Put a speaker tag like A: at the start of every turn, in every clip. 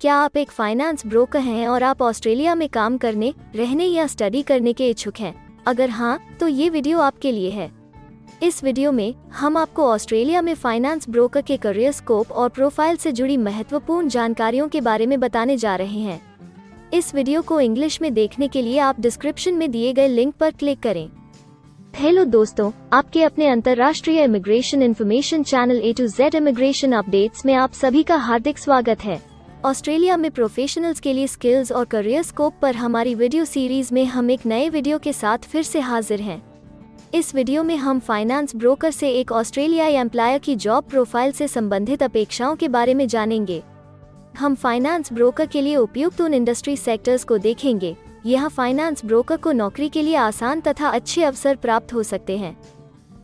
A: क्या आप एक फाइनेंस ब्रोकर हैं और आप ऑस्ट्रेलिया में काम करने, रहने या स्टडी करने के इच्छुक हैं? अगर हाँ, तो ये वीडियो आपके लिए है। इस वीडियो में हम आपको ऑस्ट्रेलिया में फाइनेंस ब्रोकर के करियर स्कोप और प्रोफाइल से जुड़ी महत्वपूर्ण जानकारियों के बारे में बताने जा रहे हैं। इस वीडियो को इंग्लिश में देखने के लिए आप डिस्क्रिप्शन में दिए गए लिंक पर क्लिक करें। हेलो दोस्तों, आपके अपने अंतर्राष्ट्रीय immigration information channel A to Z immigration updates में आप सभी का हार्दिक स्वागत है। ऑस्ट्रेलिया में प्रोफेशनल्स के लिए स्किल्स और करियर स्कोप पर हमारी वीडियो सीरीज में हम एक नए वीडियो के साथ फिर से हाजिर हैं। इस वीडियो में हम फाइनेंस ब्रोकर से एक ऑस्ट्रेलियाई एम्प्लॉयर की जॉब प्रोफाइल से संबंधित अपेक्षाओं के बारे में जानेंगे। हम फाइनेंस ब्रोकर के लिए उपयुक्त उन इंडस्ट्री सेक्टर्स को देखेंगे। यहाँ फाइनेंस ब्रोकर को नौकरी के लिए आसान तथा अच्छे अवसर प्राप्त हो सकते हैं।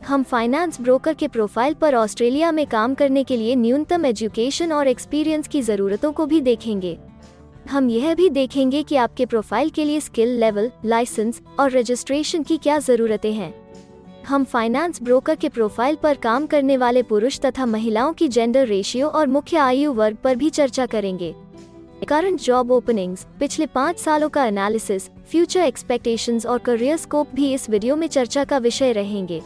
A: हम फाइनेंस ब्रोकर के प्रोफाइल पर ऑस्ट्रेलिया में काम करने के लिए न्यूनतम एजुकेशन और एक्सपीरियंस की ज़रूरतों को भी देखेंगे। हम यह भी देखेंगे कि आपके प्रोफाइल के लिए स्किल लेवल, लाइसेंस और रजिस्ट्रेशन की क्या ज़रूरतें हैं। हम फाइनेंस ब्रोकर के प्रोफाइल पर काम करने वाले पुरुष तथा महिलाओं की जेंडर रेशियो और मुख्य आयु वर्ग पर भी चर्चा करेंगे। करंट जॉब ओपनिंग्स, पिछले 5 सालों का एनालिसिस, फ्यूचर एक्सपेक्टेशंस और करियर स्कोप भी इस वीडियो में चर्चा का विषय रहेंगे।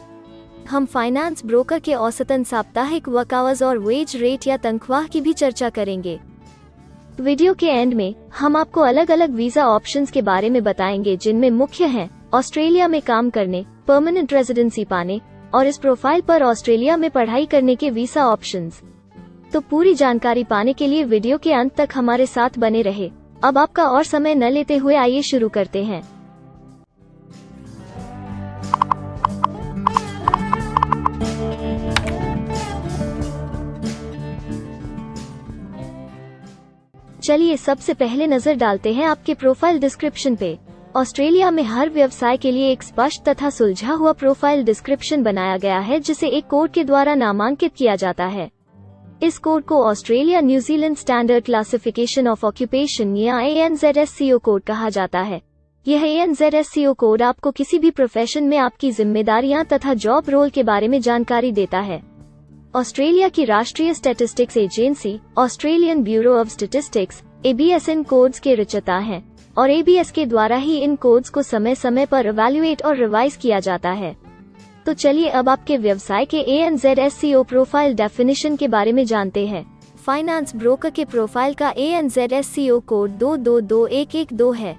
A: हम फाइनेंस ब्रोकर के औसतन साप्ताहिक वर्क आवर्स और वेज रेट या तनख्वाह की भी चर्चा करेंगे। वीडियो के एंड में हम आपको अलग अलग वीजा ऑप्शंस के बारे में बताएंगे, जिनमें मुख्य हैं ऑस्ट्रेलिया में काम करने, परमानेंट रेजिडेंसी पाने और इस प्रोफाइल पर ऑस्ट्रेलिया में पढ़ाई करने के वीजा ऑप्शंस। तो पूरी जानकारी पाने के लिए वीडियो के अंत तक हमारे साथ बने रहे। अब आपका और समय न लेते हुए आइए शुरू करते हैं। चलिए सबसे पहले नजर डालते हैं आपके प्रोफाइल डिस्क्रिप्शन पे। ऑस्ट्रेलिया में हर व्यवसाय के लिए एक स्पष्ट तथा सुलझा हुआ प्रोफाइल डिस्क्रिप्शन बनाया गया है, जिसे एक कोड के द्वारा नामांकित किया जाता है। इस कोड को Australia New Zealand standard classification of occupation या ANZSCO कोड कहा जाता है। यह ANZSCO कोड आपको किसी भी प्रोफेशन में आपकी जिम्मेदारियां तथा जॉब रोल के बारे में जानकारी देता है। ऑस्ट्रेलिया की राष्ट्रीय statistics agency, Australian bureau of statistics, ABS in codes के रचयिता हैं और ABS के द्वारा ही इन कोड्स को समय समय पर इवैल्यूएट और रिवाइज किया जाता है। तो चलिए अब आपके व्यवसाय के ANZSCO प्रोफाइल डेफिनेशन के बारे में जानते हैं। फाइनेंस ब्रोकर के प्रोफाइल का ANZSCO कोड 222112 है।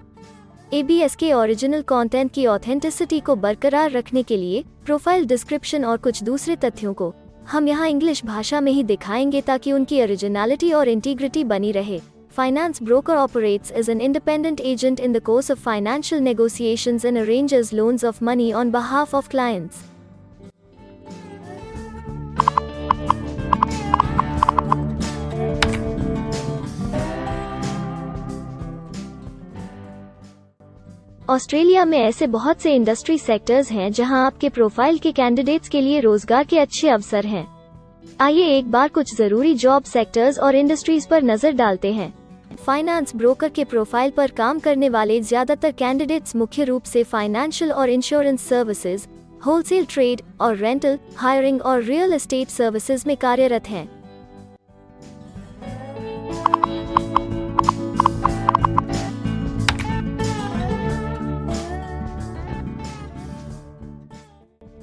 A: ABS के ओरिजिनल कंटेंट की ऑथेंटिसिटी को बरकरार रखने के लिए प्रोफाइल डिस्क्रिप्शन और कुछ दूसरे तथ्यों को हम यहाँ इंग्लिश भाषा में ही दिखाएंगे, ताकि उनकी ओरिजिनलिटी और इंटीग्रिटी बनी रहे। Finance broker operates as an independent agent in the course of financial negotiations and arranges loans of money on behalf of clients. Australia में ऐसे बहुत से इंडस्ट्री सेक्टर्स हैं जहां आपके प्रोफाइल के कैंडिडेट्स के लिए रोजगार के अच्छे अवसर हैं। आइए एक बार कुछ जरूरी जॉब सेक्टर्स और इंडस्ट्रीज पर नजर डालते हैं। फाइनेंस ब्रोकर के प्रोफाइल पर काम करने वाले ज्यादातर कैंडिडेट्स मुख्य रूप से फाइनेंशियल और इंश्योरेंस सर्विसेज, होलसेल ट्रेड और रेंटल, हायरिंग और रियल एस्टेट सर्विसेज में कार्यरत हैं।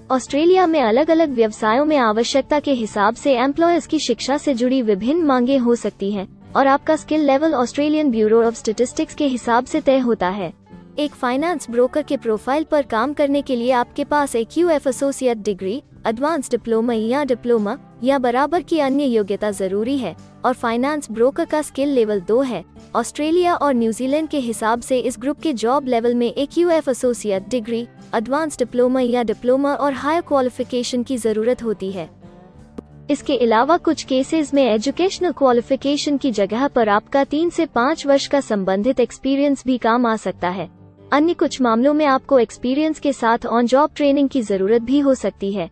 A: ऑस्ट्रेलिया में अलग अलग व्यवसायों में आवश्यकता के हिसाब से एम्प्लॉयर्स की शिक्षा से जुड़ी विभिन्न मांगें हो सकती हैं और आपका skill level Australian bureau of statistics के हिसाब से तय होता है। एक फाइनेंस ब्रोकर के प्रोफाइल पर काम करने के लिए आपके पास AQF associate degree, advance diploma या बराबर की अन्य योग्यता जरूरी है और फाइनेंस ब्रोकर का स्किल लेवल 2 है। ऑस्ट्रेलिया और न्यूजीलैंड के हिसाब से इस ग्रुप के जॉब लेवल में AQF associate degree, advance diploma और हायर क्वालिफिकेशन की जरूरत होती है। इसके अलावा कुछ केसेस में एजुकेशनल क्वालिफिकेशन की जगह पर आपका 3 से 5 वर्ष का संबंधित एक्सपीरियंस भी काम आ सकता है। अन्य कुछ मामलों में आपको एक्सपीरियंस के साथ ऑन जॉब ट्रेनिंग की जरूरत भी हो सकती है।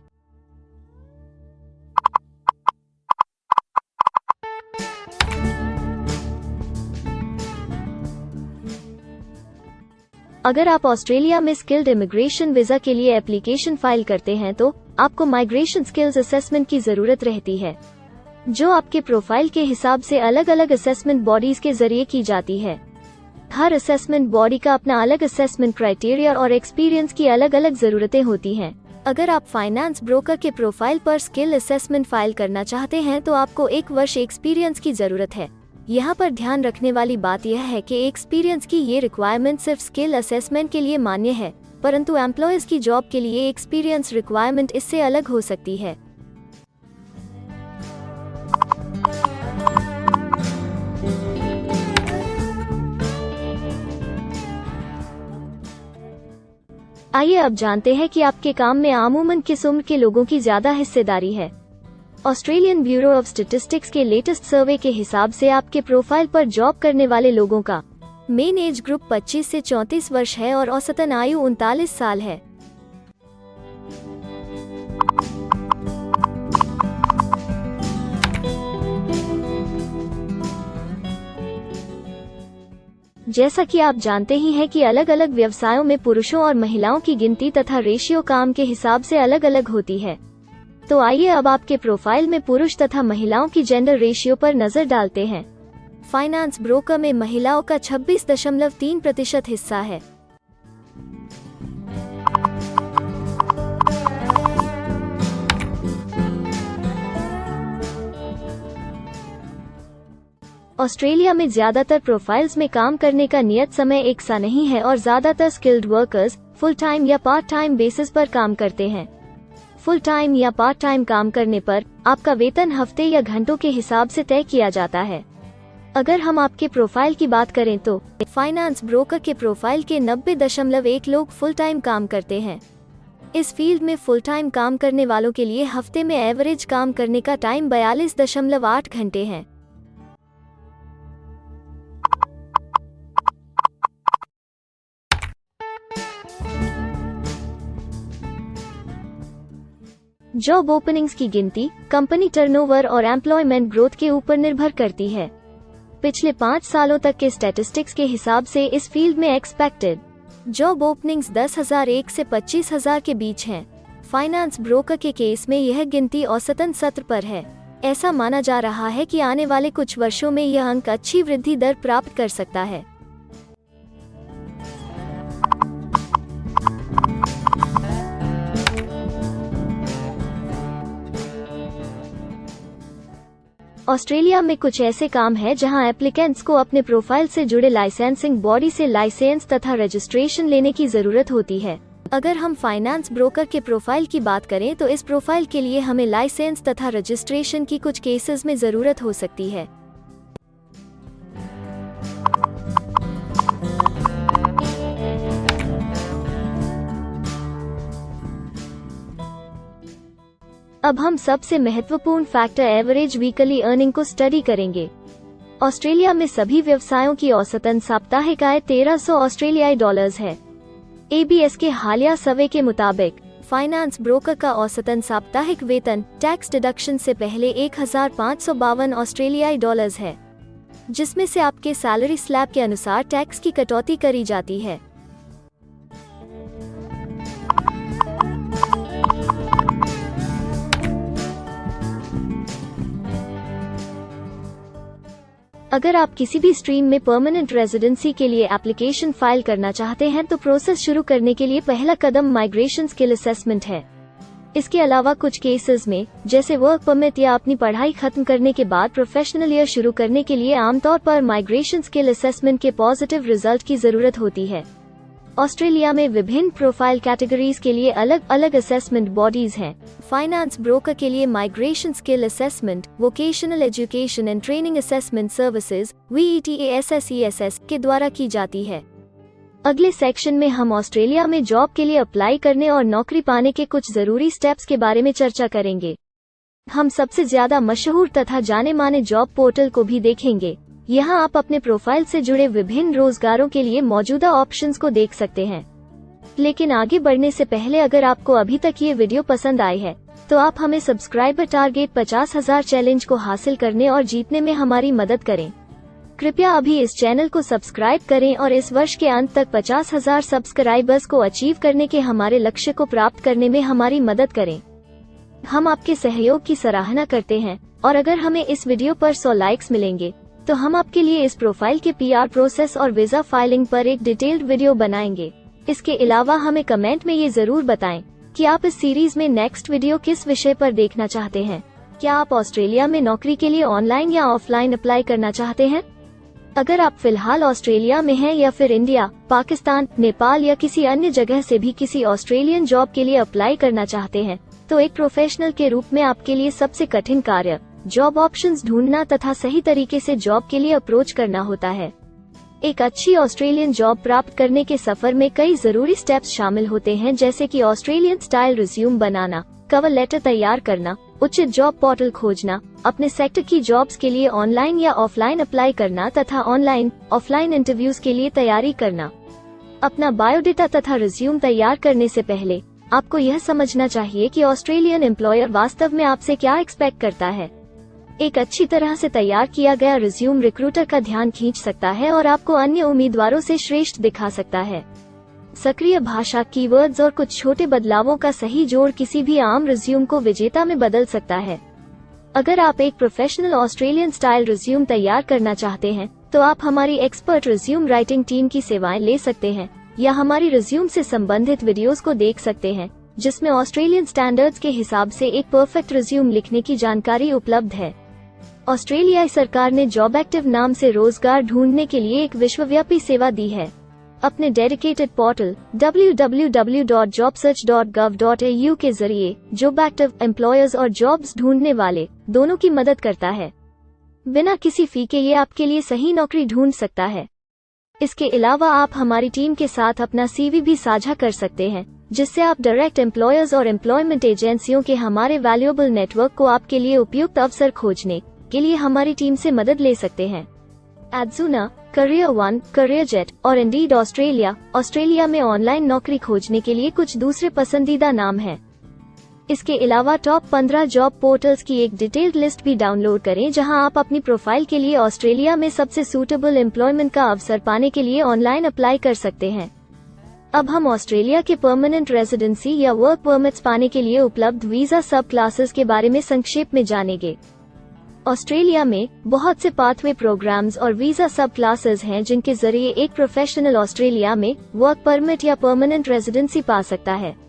A: अगर आप ऑस्ट्रेलिया में स्किल्ड इमिग्रेशन वीजा के लिए एप्लीकेशन फाइल करते हैं तो आपको माइग्रेशन स्किल्स असेसमेंट की जरूरत रहती है। जो आपके प्रोफाइल के हिसाब से अलग अलग असेसमेंट बॉडीज के जरिए की जाती है। हर असेसमेंट बॉडी का अपना अलग असेसमेंट क्राइटेरिया और एक्सपीरियंस की अलग अलग जरूरतें होती हैं। अगर आप फाइनेंस ब्रोकर के प्रोफाइल पर स्किल असेसमेंट फाइल करना चाहते हैं तो आपको 1 वर्ष एक्सपीरियंस की जरूरत है। यहाँ पर ध्यान रखने वाली बात यह है कि एक्सपीरियंस की ये रिक्वायरमेंट सिर्फ स्किल असेसमेंट के लिए मान्य है, परंतु एम्प्लॉयज की जॉब के लिए एक्सपीरियंस रिक्वायरमेंट इससे अलग हो सकती है। आइए अब जानते हैं कि आपके काम में आमूमन किस उम्र के लोगों की ज्यादा हिस्सेदारी है। ऑस्ट्रेलियन ब्यूरो ऑफ स्टैटिस्टिक्स के लेटेस्ट सर्वे के हिसाब से आपके प्रोफाइल पर जॉब करने वाले लोगों का मेन एज ग्रुप 25 से 34 वर्ष है और औसतन आयु 39 साल है। जैसा कि आप जानते ही हैं कि अलग अलग व्यवसायों में पुरुषों और महिलाओं की गिनती तथा रेशियो काम के हिसाब से अलग अलग होती है। तो आइए अब आपके प्रोफाइल में पुरुष तथा महिलाओं की जेंडर रेशियो पर नजर डालते हैं। फाइनेंस ब्रोकर में महिलाओं का 26.3% हिस्सा है। ऑस्ट्रेलिया में ज्यादातर प्रोफाइल्स में काम करने का नियत समय एक सा नहीं है और ज्यादातर स्किल्ड वर्कर्स फुल टाइम या पार्ट टाइम बेसिस पर काम करते हैं। फुल टाइम या पार्ट टाइम काम करने पर आपका वेतन हफ्ते या घंटों के हिसाब से तय किया जाता है। अगर हम आपके प्रोफाइल की बात करें तो फाइनेंस ब्रोकर के प्रोफाइल के 90.1 लोग फुल टाइम काम करते हैं। इस फील्ड में फुल टाइम काम करने वालों के लिए हफ्ते में एवरेज काम करने का टाइम 42.8 घंटे है। जॉब ओपनिंग्स की गिनती कंपनी टर्नओवर और एम्प्लॉयमेंट ग्रोथ के ऊपर निर्भर करती है। पिछले 5 सालों तक के स्टैटिस्टिक्स के हिसाब से इस फील्ड में एक्सपेक्टेड जॉब ओपनिंग्स 10,001 से 25,000 के बीच हैं। फाइनेंस ब्रोकर के केस में यह गिनती औसतन 17 पर है। ऐसा माना जा रहा है कि आने वाले कुछ वर्षों में यह अंक अच्छी वृद्धि दर प्राप्त कर सकता है। ऑस्ट्रेलिया में कुछ ऐसे काम हैं जहां एप्लीकेंट्स को अपने प्रोफाइल से जुड़े लाइसेंसिंग बॉडी से लाइसेंस तथा रजिस्ट्रेशन लेने की जरूरत होती है। अगर हम फाइनेंस ब्रोकर के प्रोफाइल की बात करें तो इस प्रोफाइल के लिए हमें लाइसेंस तथा रजिस्ट्रेशन की कुछ केसेस में जरूरत हो सकती है। अब हम सबसे महत्वपूर्ण फैक्टर एवरेज वीकली अर्निंग को स्टडी करेंगे। ऑस्ट्रेलिया में सभी व्यवसायों की औसतन साप्ताहिक आय 1300 ऑस्ट्रेलियाई डॉलर्स है। ABS के हालिया सर्वे के मुताबिक फाइनेंस ब्रोकर का औसतन साप्ताहिक वेतन टैक्स डिडक्शन से पहले 1552 ऑस्ट्रेलियाई डॉलर्स है, जिसमें से आपके सैलरी स्लैब के अनुसार टैक्स की कटौती करी जाती है। अगर आप किसी भी स्ट्रीम में परमानेंट रेजिडेंसी के लिए एप्लीकेशन फाइल करना चाहते हैं तो प्रोसेस शुरू करने के लिए पहला कदम माइग्रेशन स्किल असेसमेंट है। इसके अलावा कुछ केसेस में जैसे वर्क परमिट या अपनी पढ़ाई खत्म करने के बाद प्रोफेशनल ईयर शुरू करने के लिए आमतौर पर माइग्रेशन स्किल असेसमेंट के पॉजिटिव रिजल्ट की जरूरत होती है। ऑस्ट्रेलिया में विभिन्न प्रोफाइल कैटेगरीज के लिए अलग अलग असेसमेंट बॉडीज हैं। फाइनेंस ब्रोकर के लिए migration skill assessment vocational education and training assessment services VETASSESS के द्वारा की जाती है। अगले सेक्शन में हम ऑस्ट्रेलिया में जॉब के लिए अप्लाई करने और नौकरी पाने के कुछ जरूरी स्टेप्स के बारे में चर्चा करेंगे। हम सबसे ज्यादा मशहूर तथा जाने माने जॉब पोर्टल को भी देखेंगे। यहाँ आप अपने प्रोफाइल से जुड़े विभिन्न रोजगारों के लिए मौजूदा ऑप्शंस को देख सकते हैं। लेकिन आगे बढ़ने से पहले अगर आपको अभी तक ये वीडियो पसंद आई है तो आप हमें सब्सक्राइबर टारगेट 50,000 चैलेंज को हासिल करने और जीतने में हमारी मदद करें। कृपया अभी इस चैनल को सब्सक्राइब करें और इस वर्ष के अंत तक 50,000 सब्सक्राइबर्स को अचीव करने के हमारे लक्ष्य को प्राप्त करने में हमारी मदद करें। हम आपके सहयोग की सराहना करते हैं और अगर हमें इस वीडियो पर 100 लाइक्स मिलेंगे तो हम आपके लिए इस प्रोफाइल के PR प्रोसेस और वीजा फाइलिंग पर एक डिटेल्ड वीडियो बनाएंगे। इसके अलावा हमें कमेंट में ये जरूर बताएं कि आप इस सीरीज में नेक्स्ट वीडियो किस विषय पर देखना चाहते हैं। क्या आप ऑस्ट्रेलिया में नौकरी के लिए ऑनलाइन या ऑफलाइन अप्लाई करना चाहते हैं? अगर आप फिलहाल ऑस्ट्रेलिया में हैं या फिर इंडिया, पाकिस्तान, नेपाल या किसी अन्य जगह से भी किसी ऑस्ट्रेलियन जॉब के लिए अप्लाई करना चाहते हैं, तो एक प्रोफेशनल के रूप में आपके लिए सबसे कठिन कार्य जॉब ऑप्शंस ढूंढना तथा सही तरीके से जॉब के लिए अप्रोच करना होता है। एक अच्छी ऑस्ट्रेलियन जॉब प्राप्त करने के सफर में कई जरूरी स्टेप्स शामिल होते हैं, जैसे कि ऑस्ट्रेलियन स्टाइल रिज्यूम बनाना, कवर लेटर तैयार करना, उचित जॉब पोर्टल खोजना, अपने सेक्टर की जॉब्स के लिए ऑनलाइन या ऑफलाइन अप्लाई करना तथा ऑनलाइन ऑफलाइन इंटरव्यूज के लिए तैयारी करना। अपना बायोडेटा तथा रिज्यूम तैयार करने से पहले आपको यह समझना चाहिए कि ऑस्ट्रेलियन एम्प्लॉयर वास्तव में आपसे क्या एक्सपेक्ट करता है। एक अच्छी तरह से तैयार किया गया रिज्यूम रिक्रूटर का ध्यान खींच सकता है और आपको अन्य उम्मीदवारों से श्रेष्ठ दिखा सकता है। सक्रिय भाषा, कीवर्ड्स और कुछ छोटे बदलावों का सही जोड़ किसी भी आम रिज्यूम को विजेता में बदल सकता है। अगर आप एक प्रोफेशनल ऑस्ट्रेलियन स्टाइल रिज्यूम तैयार करना चाहते हैं, तो आप हमारी एक्सपर्ट रिज्यूम राइटिंग टीम की सेवाएं ले सकते हैं या हमारी रिज्यूम से संबंधित वीडियोस को देख सकते हैं, जिसमें ऑस्ट्रेलियन स्टैंडर्ड्स के हिसाब से एक परफेक्ट रिज्यूम लिखने की जानकारी उपलब्ध है। ऑस्ट्रेलियाई सरकार ने जॉब एक्टिव नाम से रोजगार ढूंढने के लिए एक विश्वव्यापी सेवा दी है। अपने डेडिकेटेड पोर्टल www.jobsearch.gov.au के जरिए जॉब एक्टिव एम्प्लॉयर्स और जॉब्स ढूंढने वाले दोनों की मदद करता है। बिना किसी फी के ये आपके लिए सही नौकरी ढूंढ सकता है। इसके अलावा आप हमारी टीम के साथ अपना CV भी साझा कर सकते हैं, जिससे आप डायरेक्ट एम्प्लॉयर्स और एम्प्लॉयमेंट एजेंसियों के हमारे वैल्यूएबल नेटवर्क को आपके लिए उपयुक्त अवसर खोजने के लिए हमारी टीम से मदद ले सकते हैं। एडजुना, करियर वन, करियर जेट और इंडीड ऑस्ट्रेलिया में ऑनलाइन नौकरी खोजने के लिए कुछ दूसरे पसंदीदा नाम हैं। इसके अलावा टॉप 15 जॉब पोर्टल्स की एक डिटेल्ड लिस्ट भी डाउनलोड करें, जहां आप अपनी प्रोफाइल के लिए ऑस्ट्रेलिया में सबसे सूटेबल एम्प्लॉयमेंट का अवसर पाने के लिए ऑनलाइन अप्लाई कर सकते हैं। अब हम ऑस्ट्रेलिया के परमानेंट रेजिडेंसी या वर्क परमिट्स पाने के लिए उपलब्ध वीजा सब क्लासेस के बारे में संक्षेप में जानेंगे। ऑस्ट्रेलिया में बहुत से पाथवे प्रोग्राम्स और वीजा सब क्लासेस हैं, जिनके जरिए एक प्रोफेशनल ऑस्ट्रेलिया में वर्क परमिट या परमानेंट रेजिडेंसी पा सकता है।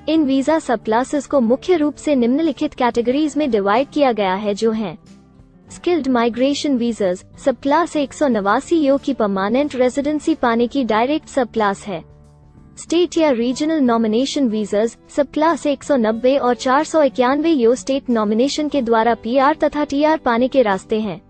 A: इन वीजा सब क्लासेस को मुख्य रूप से निम्नलिखित कैटेगरीज में डिवाइड किया गया है, जो हैं स्किल्ड माइग्रेशन वीजास सब क्लास 189 यो की परमानेंट रेजिडेंसी पाने की डायरेक्ट सब क्लास है। स्टेट या रीजनल नॉमिनेशन वीजास सब क्लास 190 और 491 यो स्टेट नॉमिनेशन के द्वारा PR तथा TR पाने के रास्ते हैं।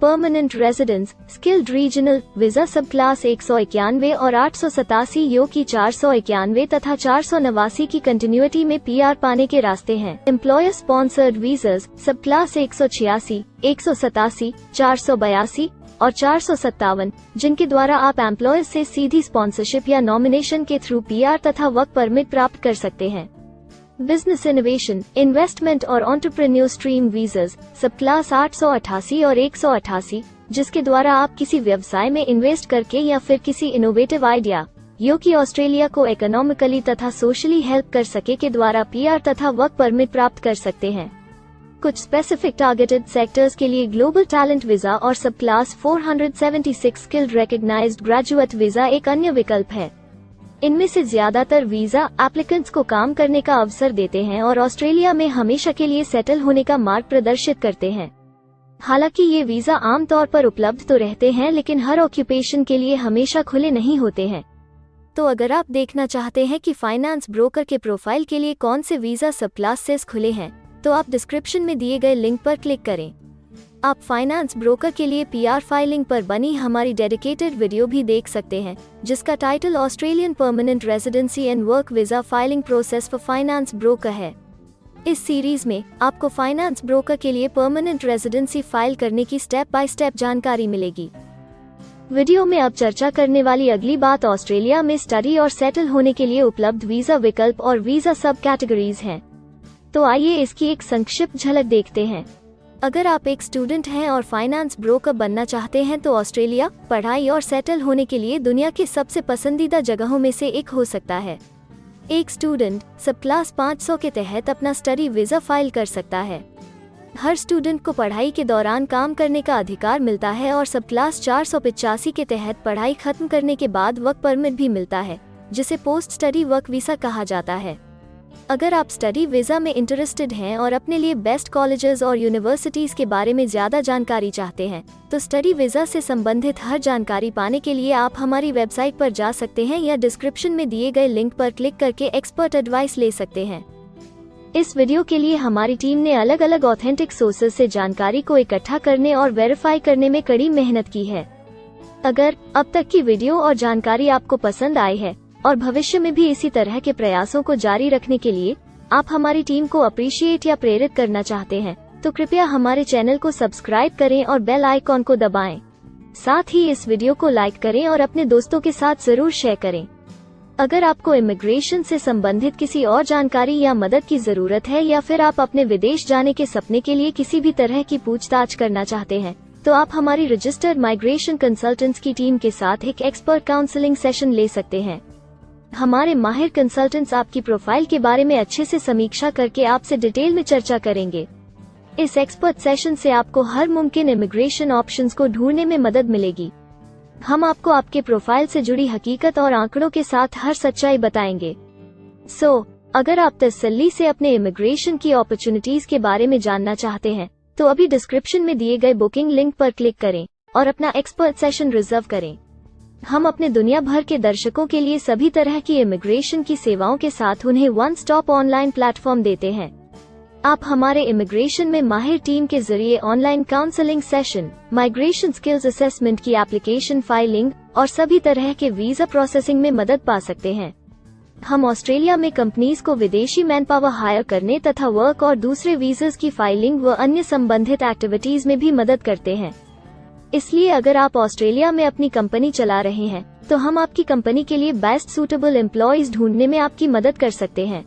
A: Permanent residence skilled regional visa सब क्लास 191 और 887 यो की 491 तथा 489 की कंटिन्यूटी में PR पाने के रास्ते हैं। एम्प्लॉयर स्पॉन्सर्ड वीजास सब क्लास 186, 187, 482 और 457, जिनके द्वारा आप एम्प्लॉयर से सीधी स्पॉन्सरशिप या नॉमिनेशन के थ्रू PR तथा वर्क परमिट प्राप्त कर सकते हैं। बिजनेस इनोवेशन, इन्वेस्टमेंट और एंटरप्रेन्योर स्ट्रीम वीजास सब क्लास 888 और 188, जिसके द्वारा आप किसी व्यवसाय में इन्वेस्ट करके या फिर किसी इनोवेटिव आइडिया यो कि ऑस्ट्रेलिया को इकोनॉमिकली तथा सोशली हेल्प कर सके के द्वारा PR तथा वर्क परमिट प्राप्त कर सकते हैं। कुछ स्पेसिफिक टारगेटेड सेक्टर्स के लिए ग्लोबल टैलेंट वीजा और subclass 476 skilled recognised graduate visa एक अन्य विकल्प है। इनमें से ज्यादातर वीजा एप्लीकेंट्स को काम करने का अवसर देते हैं और ऑस्ट्रेलिया में हमेशा के लिए सेटल होने का मार्ग प्रदर्शित करते हैं। हालांकि ये वीजा आमतौर पर उपलब्ध तो रहते हैं, लेकिन हर ऑक्यूपेशन के लिए हमेशा खुले नहीं होते हैं। तो अगर आप देखना चाहते हैं कि फाइनेंस ब्रोकर के प्रोफाइल के लिए कौन से वीजा सब क्लासेस खुले हैं, तो आप डिस्क्रिप्शन में दिए गए लिंक पर क्लिक करें। आप फाइनेंस ब्रोकर के लिए PR फाइलिंग पर बनी हमारी डेडिकेटेड वीडियो भी देख सकते हैं, जिसका title Australian permanent residency and work visa filing process for finance broker है। इस सीरीज में आपको फाइनेंस ब्रोकर के लिए परमानेंट रेजिडेंसी फाइल करने की स्टेप बाय स्टेप जानकारी मिलेगी। वीडियो में अब चर्चा करने वाली अगली बात ऑस्ट्रेलिया में स्टडी और सेटल होने के लिए उपलब्ध वीजा विकल्प और वीजा सब कैटेगरीज हैं। तो आइए इसकी एक संक्षिप्त झलक देखते हैं। अगर आप एक स्टूडेंट हैं और फाइनेंस ब्रोकर बनना चाहते हैं, तो ऑस्ट्रेलिया पढ़ाई और सेटल होने के लिए दुनिया की सबसे पसंदीदा जगहों में से एक हो सकता है। एक स्टूडेंट सब क्लास 500 के तहत अपना स्टडी वीज़ा फाइल कर सकता है। हर स्टूडेंट को पढ़ाई के दौरान काम करने का अधिकार मिलता है और सब क्लास 485 के तहत पढ़ाई खत्म करने के बाद वर्क परमिट भी मिलता है, जिसे पोस्ट स्टडी वर्क वीज़ा कहा जाता है। अगर आप स्टडी वीज़ा में इंटरेस्टेड हैं और अपने लिए बेस्ट कॉलेजेस और यूनिवर्सिटीज़ के बारे में ज़्यादा जानकारी चाहते हैं, तो स्टडी वीज़ा से संबंधित हर जानकारी पाने के लिए आप हमारी वेबसाइट पर जा सकते हैं या डिस्क्रिप्शन में दिए गए लिंक पर क्लिक करके एक्सपर्ट एडवाइस ले सकते हैं। इस वीडियो के लिए हमारी टीम ने अलग अलग ऑथेंटिक सोर्सेज से जानकारी को इकट्ठा करने और वेरीफाई करने में कड़ी मेहनत की है। अगर अब तक की वीडियो और जानकारी आपको पसंद आई है और भविष्य में भी इसी तरह के प्रयासों को जारी रखने के लिए आप हमारी टीम को अप्रिशिएट या प्रेरित करना चाहते हैं, तो कृपया हमारे चैनल को सब्सक्राइब करें और बेल आइकॉन को दबाएं। साथ ही इस वीडियो को लाइक करें और अपने दोस्तों के साथ जरूर शेयर करें। अगर आपको इमिग्रेशन से संबंधित किसी और जानकारी या मदद की जरूरत है या फिर आप अपने विदेश जाने के सपने के लिए किसी भी तरह की पूछताछ करना चाहते हैं, तो आप हमारी रजिस्टर्ड माइग्रेशन कंसल्टेंट्स की टीम के साथ एक एक्सपर्ट काउंसलिंग सेशन ले सकते हैं। हमारे माहिर कंसल्टेंट्स आपकी प्रोफाइल के बारे में अच्छे से समीक्षा करके आपसे डिटेल में चर्चा करेंगे। इस एक्सपर्ट सेशन से आपको हर मुमकिन इमिग्रेशन ऑप्शंस को ढूंढने में मदद मिलेगी। हम आपको आपके प्रोफाइल से जुड़ी हकीकत और आंकड़ों के साथ हर सच्चाई बताएंगे। अगर आप तसल्ली से अपने इमिग्रेशन की अपॉर्चुनिटीज के बारे में जानना चाहते हैं, तो अभी डिस्क्रिप्शन में दिए गए बुकिंग लिंक पर क्लिक करें और अपना एक्सपर्ट सेशन रिजर्व करें। हम अपने दुनिया भर के दर्शकों के लिए सभी तरह की इमिग्रेशन की सेवाओं के साथ उन्हें वन स्टॉप ऑनलाइन प्लेटफॉर्म देते हैं। आप हमारे इमिग्रेशन में माहिर टीम के जरिए online counselling session, migration skills assessment की एप्लीकेशन फाइलिंग और सभी तरह के वीजा प्रोसेसिंग में मदद पा सकते हैं। हम ऑस्ट्रेलिया में कंपनीज को विदेशी मैन पावर हायर करने तथा वर्क और दूसरे वीजास की फाइलिंग व अन्य संबंधित एक्टिविटीज में भी मदद करते हैं। इसलिए अगर आप ऑस्ट्रेलिया में अपनी कंपनी चला रहे हैं, तो हम आपकी कंपनी के लिए बेस्ट सूटेबल एम्प्लॉयज ढूंढने में आपकी मदद कर सकते हैं।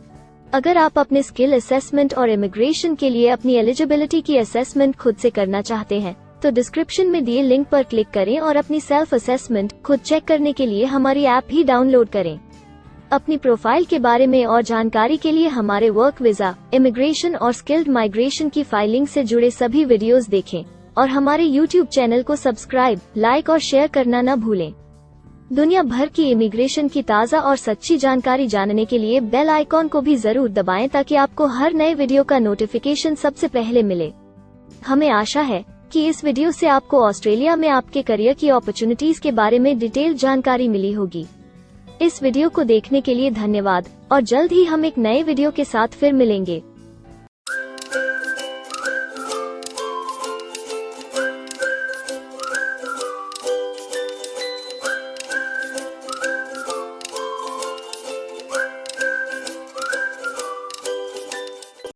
A: अगर आप अपने स्किल असेसमेंट और इमिग्रेशन के लिए अपनी एलिजिबिलिटी की असेसमेंट खुद से करना चाहते हैं, तो डिस्क्रिप्शन में दिए लिंक पर क्लिक करें और अपनी सेल्फ असेसमेंट खुद चेक करने के लिए हमारी ऐप भी डाउनलोड करें। अपनी प्रोफाइल के बारे में और जानकारी के लिए हमारे वर्क वीजा, इमिग्रेशन और स्किल्ड माइग्रेशन की फाइलिंग से जुड़े सभी वीडियोस देखें और हमारे YouTube चैनल को सब्सक्राइब, लाइक और शेयर करना न भूलें। दुनिया भर की इमिग्रेशन की ताज़ा और सच्ची जानकारी जानने के लिए बेल आइकॉन को भी जरूर दबाएं ताकि आपको हर नए वीडियो का नोटिफिकेशन सबसे पहले मिले। हमें आशा है कि इस वीडियो से आपको ऑस्ट्रेलिया में आपके करियर की अपॉर्चुनिटीज के बारे में डिटेल जानकारी मिली होगी। इस वीडियो को देखने के लिए धन्यवाद और जल्द ही हम एक नए वीडियो के साथ फिर मिलेंगे।